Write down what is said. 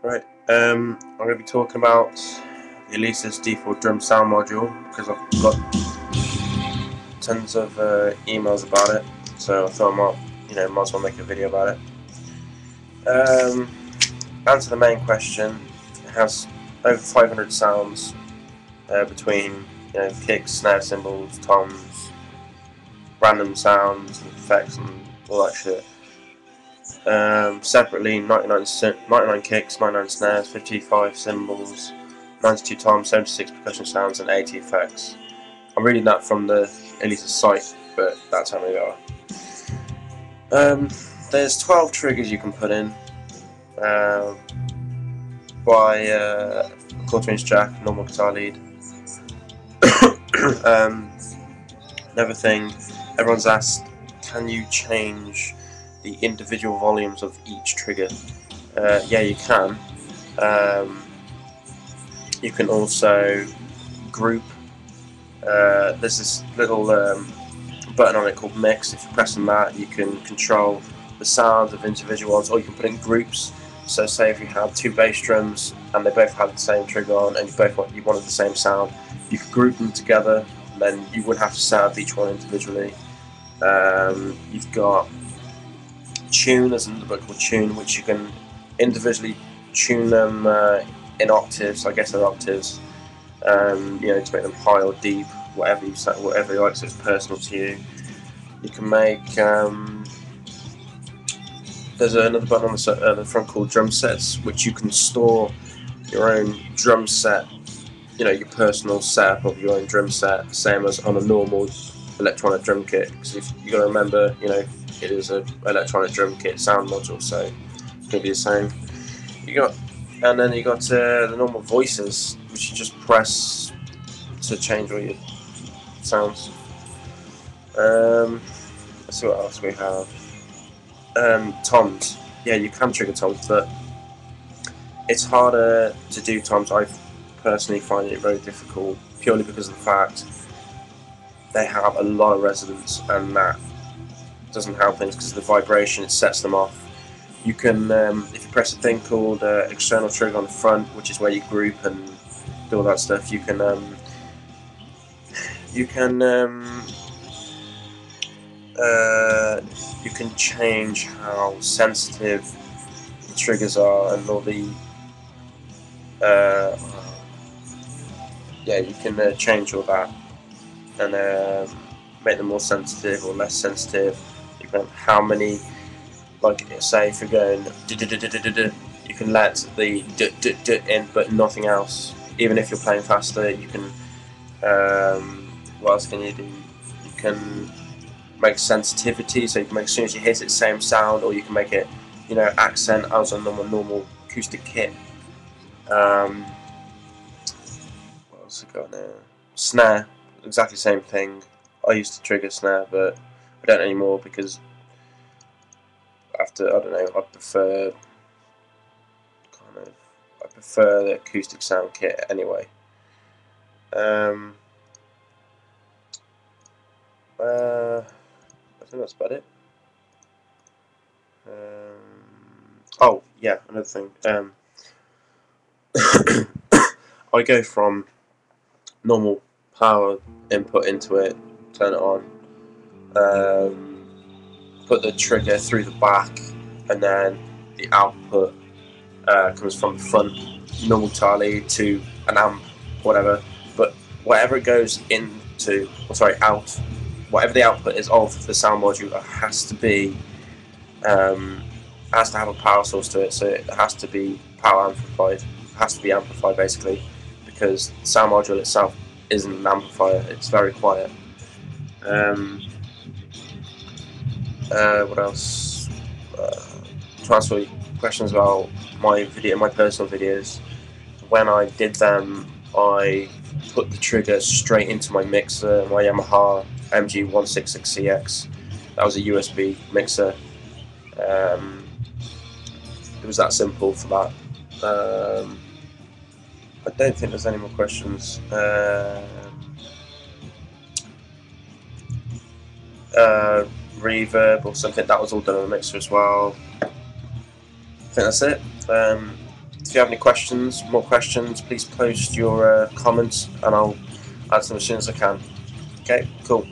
Right, I'm going to be talking about the Alesis D4 Drum Sound Module because I've got tons of emails about it, so I thought I might as well make a video about it. Answer the main question. It has over 500 sounds between kicks, snare, cymbals, toms, random sounds, and effects, and all that shit. Separately, 99 kicks, 99 snares, 55 cymbals, 92 toms, 76 percussion sounds, and 80 effects. I'm reading that from the Alesis site, but that's how many there are. There's 12 triggers you can put in by a quarter-inch jack, normal guitar lead. Another thing, everyone's asked, can you change the individual volumes of each trigger? Yeah, you can. You can also group. There's this little button on it called mix. If you press on that, you can control the sounds of individual ones, or you can put in groups. So say if you had two bass drums and they both had the same trigger on and you wanted the same sound, you could group them together, and then you wouldn't have to set up each one individually. You've got tune, there's another button called tune, which you can individually tune them in octaves. I guess they're octaves, to make them high or deep, whatever you like, so it's personal to you. You can make there's another button on the front called drum sets, which you can store your own drum set, your personal setup of your own drum set, same as on a normal electronic drum kit. Because if you got to remember, it is an electronic drum kit sound module, so it's going to be the same. And then you got the normal voices, which you just press to change all your sounds. Let's see what else we have. Toms. Yeah, you can trigger toms, but it's harder to do toms. I personally find it very difficult, purely because of the fact they have a lot of resonance, and that doesn't help things because of the vibration. It sets them off. You can, if you press a thing called external trigger on the front, which is where you group and do all that stuff, you can change how sensitive the triggers are and all the you can change all that and make them more sensitive or less sensitive. You can how many, like say if you're going you can let the d in but nothing else. Even if you're playing faster, you can what else can you do? You can make sensitivity, so you can make, as soon as you hit it, same sound, or you can make it accent as on a normal acoustic kit. What else I got there? Snare, exactly the same thing. I used to trigger snare, but I don't anymore because I prefer the acoustic sound kit anyway. I think that's about it. Oh yeah, another thing. I go from normal power input into it, turn it on, put the trigger through the back, and then the output comes from the front, normal guitar lead to an amp, whatever. But whatever it goes into, out, whatever the output is of the sound module, it has to be has to have a power source to it, so it has to be power amplified. It has to be amplified basically, because the sound module itself isn't an amplifier. It's very quiet. What else? To answer your questions about my personal videos, when I did them, I put the trigger straight into my mixer, my Yamaha MG166CX. That was a USB mixer. It was that simple for that. I don't think there's any more questions. Reverb or something, that was all done on the mixer as well. I think that's it. If you have any questions, more questions, please post your comments and I'll answer them as soon as I can. Okay, cool.